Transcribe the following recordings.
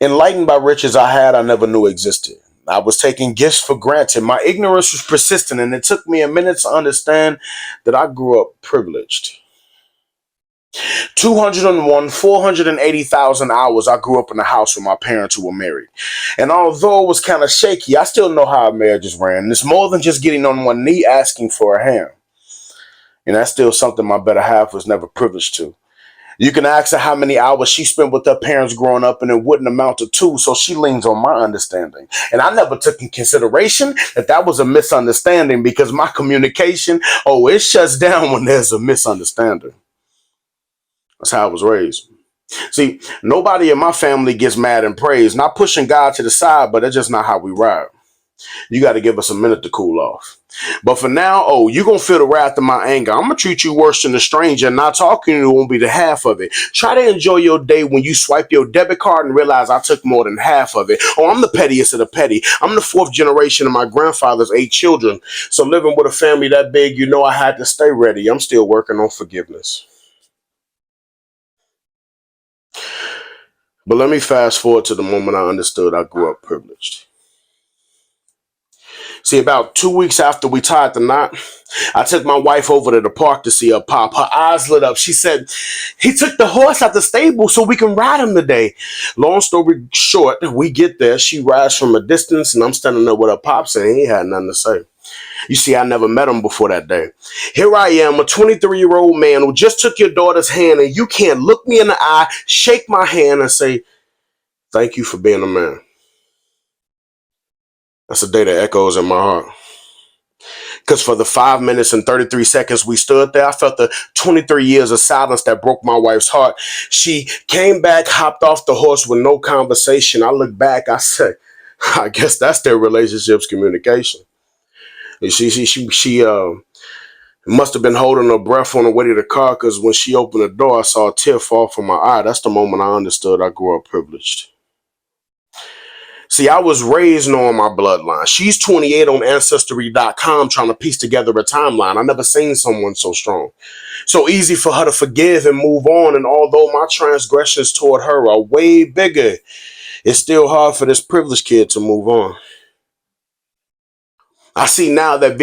Enlightened by riches I never knew existed. I was taking gifts for granted. My ignorance was persistent, and it took me a minute to understand that I grew up privileged. 201, 480,000 hours I grew up in a house with my parents who were married. And although it was kind of shaky, I still know how marriages ran. And it's more than just getting on one knee asking for a hand. And that's still something my better half was never privileged to. You can ask her how many hours she spent with her parents growing up, and it wouldn't amount to two, so she leans on my understanding. And I never took in consideration that that was a misunderstanding because my communication, oh, it shuts down when there's a misunderstanding. That's how I was raised. See, nobody in my family gets mad and prays, not pushing God to the side, but that's just not how we ride. You got to give us a minute to cool off. But for now, oh, you're going to feel the wrath of my anger. I'm going to treat you worse than a stranger. Not talking to you won't be the half of it. Try to enjoy your day when you swipe your debit card and realize I took more than half of it. Oh, I'm the pettiest of the petty. I'm the fourth generation of my grandfather's 8 children. So living with a family that big, you know I had to stay ready. I'm still working on forgiveness. But let me fast forward to the moment I understood I grew up privileged. See, about 2 weeks after we tied the knot, I took my wife over to the park to see her pop. Her eyes lit up. She said, he took the horse out the stable so we can ride him today. Long story short, we get there. She rides from a distance, and I'm standing there with her pops, and he had nothing to say. You see, I never met him before that day. Here I am, a 23-year-old man who just took your daughter's hand, and you can't look me in the eye, shake my hand, and say, thank you for being a man. That's a day that echoes in my heart. Because for the 5 minutes and 33 seconds we stood there, I felt the 23 years of silence that broke my wife's heart. She came back, hopped off the horse with no conversation. I looked back, I said, I guess that's their relationship's communication. And she must have been holding her breath on the way to the car because when she opened the door, I saw a tear fall from my eye. That's the moment I understood I grew up privileged. See, I was raised knowing my bloodline. She's 28 on Ancestry.com trying to piece together a timeline. I never seen someone so strong. So easy for her to forgive and move on. And although my transgressions toward her are way bigger, it's still hard for this privileged kid to move on. I see now that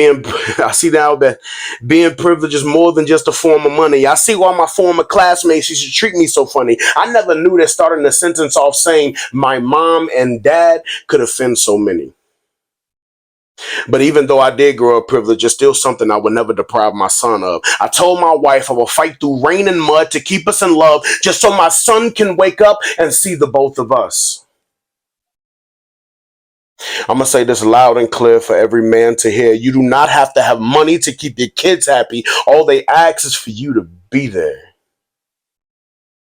being privileged is more than just a form of money. I see why my former classmates used to treat me so funny. I never knew that starting a sentence off saying my mom and dad could offend so many. But even though I did grow up privileged, it's still something I would never deprive my son of. I told my wife I will fight through rain and mud to keep us in love just so my son can wake up and see the both of us. I'm going to say this loud and clear for every man to hear. You do not have to have money to keep your kids happy. All they ask is for you to be there.